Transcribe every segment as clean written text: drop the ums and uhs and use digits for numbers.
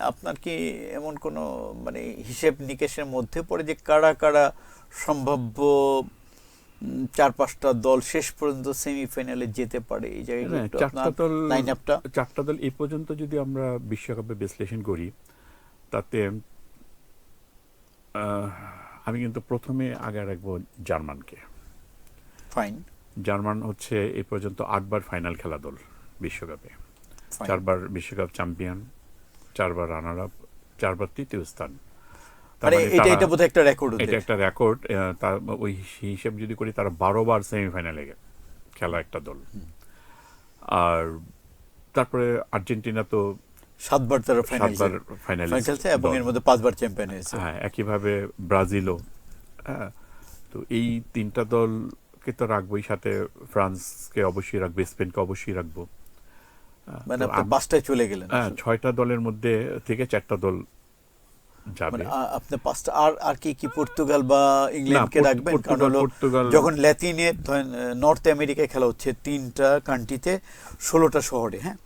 আপনার কি এমন কোনো মানে হিসেব নিকেশের মধ্যে পড়ে যে কারা কারা সম্ভাব্য 4-5টা দল শেষ পর্যন্ত সেমিফাইনালে যেতে পারে, এই জায়গায় কি না, একটু আপনার লাইন আপটা? চারটা দল এই পর্যন্ত যদি আমরা বিশ্বকাপে বিশ্লেষণ করি, তাতে আহ, আমি কিন্তু প্রথমে আগে রাখবো জার্মানকে। ফাইন। জার্মান হচ্ছে এই পর্যন্ত 8বার ফাইনাল খেলা দল বিশ্বকাপে, ফাইন। 4বার বিশ্বকাপ চ্যাম্পিয়ন, 4বার রানার আপ, 4বার তৃতীয় স্থান। তার মানে মানে এটা তারা, এটা বোধহয় একটা রেকর্ড এটা ওদের। একটা রেকর্ড। তার ওই হিসেব যদি করি, তারা 12বার সেমিফাইনালে খেলা একটা দল। আর তারপরে আর্জেন্টিনা তো 7বার তারা ফাইনাল 7বার ফাইনালিস্ট খেলছে এবং দল। এর মধ্যে 5বার চ্যাম্পিয়ন হয়েছে। হ্যাঁ, একইভাবে ব্রাজিলও। হ্যাঁ, তো এই তিনটা দলকে তো রাখবোই, সাথে ফ্রান্সকে অবশ্যই রাখবো, স্পেনকে অবশ্যই রাখবো। মানে তো আপনি 5টায় চলে গেলেন আসলে। 6টা দলের মধ্যে থেকে 4টা দল মানে যাবে। আপনি 5টা, আর আর কি কি পর্তুগাল বা না, ইংল্যান্ডকে রাখবেন? কারণ হলো পর্তুগাল যখন ল্যাতিনে ধরেন নর্থ আমেরিকায় খেলা হচ্ছে 3টা কান্ট্রিতে 16টা শহরে, হ্যাঁ,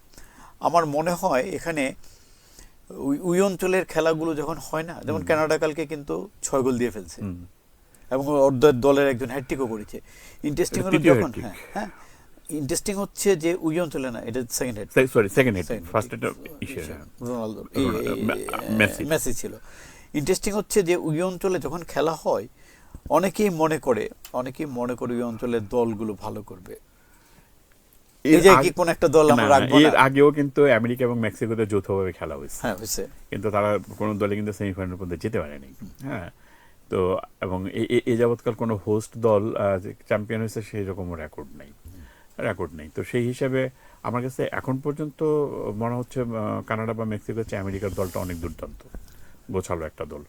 আমার মনে হয় এখানে ওই অঞ্চলের খেলাগুলো যখন হয় না, যেমন কানাডা কালকে কিন্তু 6 গোল দিয়ে ফেলছে এবং ওদের দলের একজন হ্যাটট্রিকও করেছে। ইন্টারেস্টিং হলো তৃতীয় যখন, হ্যাট্রিক, হ্যাঁ হ্যাঁ, ইন্টারেস্টিং হচ্ছে যে ওই অঞ্চলে না, এটা second sorry second hat-trick, hat-trick, first এটা ইসের, রোনালদো, মেসি। মেসি ছিল। ইন্টারেস্টিং হচ্ছে যে ওই অঞ্চলে যখন খেলা হয়, অনেকেই মনে করে ওই অঞ্চলের দলগুলো ভালো করবে। এই যে কি কোন একটা দল আমরা রাখবো না? এর আগেও কিন্তু আমেরিকা এবং মেক্সিকোতে যৌথভাবে খেলা হয়েছে। হ্যাঁ, হয়েছে। কিন্তু তারা কোনো দলে কিন্তু সেমিফাইনাল পর্যন্ত যেতে পারেনি। হ্যাঁ, তো এবং এই যাবৎকাল কোনো হোস্ট দল চ্যাম্পিয়ন হয়েছে সেই রকম রেকর্ড নেই। তো সেই হিসাবে আমার কাছে এখন পর্যন্ত মনে হচ্ছে কানাডা বা মেক্সিকো হচ্ছে আমেরিকার দলটা অনেক দুর্দান্ত, গোছালো একটা দল।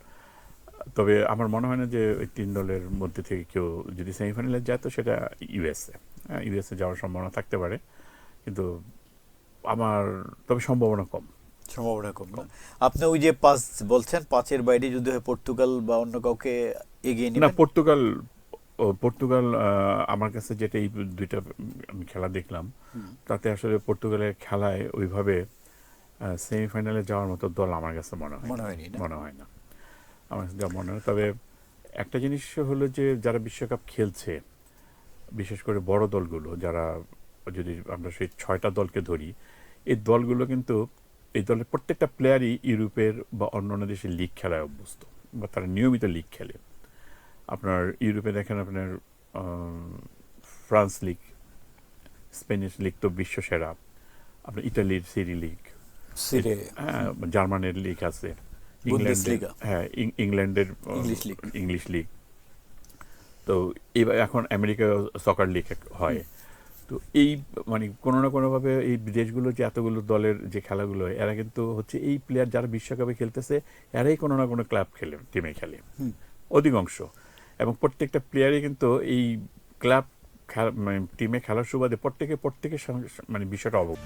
তবে আমার মনে হয় না যে ওই 3 দলের মধ্যে থেকে কেউ যদি সেমিফাইনালে যায়, তো সেটা ইউএসএ। হ্যাঁ, ইউএসএ যাওয়ার সম্ভাবনা থাকতে পারে, কিন্তু আমার তবে সম্ভাবনা কম। সম্ভাবনা কম না। আপনি ওই যে 5 বলছেন, 5-এর বাইরে যদি হয় পর্তুগাল বা অন্য কাউকে এগিয়ে না, নেবেন? পর্তুগাল আমার কাছে যেটা এই দুইটা আমি খেলা দেখলাম, তাতে আসলে পর্তুগালের খেলায় ওইভাবে সেমিফাইনালে যাওয়ার মতো দল আমার কাছে মনে হয়নি না? মনে হয় না আমার কাছে যা মনে হয়। তবে একটা জিনিস হলো যে যারা বিশ্বকাপ খেলছে, বিশেষ করে বড় দলগুলো, যারা, যদি আমরা সেই 6টা দলকে ধরি, এই দলগুলো কিন্তু, এই দলের প্রত্যেকটা প্লেয়ারই ইউরোপের বা অন্যান্য দেশের লিগ খেলায় অভ্যস্ত, বা তারা নিয়মিত লিগ খেলে। আপনার ইউরোপে দেখেন, আপনার ফ্রান্স লিগ, স্পেনিশ লিগ তো বিশ্ব সেরা, আপনার ইটালির সিরি লিগ, সিরে, হ্যাঁ, জার্মানের লিগ আছে, ইংল্যান্ডের, বুন্দেসলিগা, হ্যাঁ, ইংল্যান্ডের ইংলিশ লিগ। English league. তো এবার এখন আমেরিকা সকার লিগ হয়। তো এই মানে কোনো না কোনোভাবে এই দেশগুলো যে এতগুলো দলের যে খেলাগুলো হয়, এরা কিন্তু হচ্ছে এই প্লেয়ার যারা বিশ্বকাপে খেলতেছে, এরাই কোনো না কোনো ক্লাব খেলে, টিমে খেলে অধিকাংশ। এবং প্রত্যেকটা প্লেয়ারই কিন্তু এই ক্লাব মানে টিমে খেলার সুবাদে প্রত্যেকের সঙ্গে মানে বিষয়টা অবগত।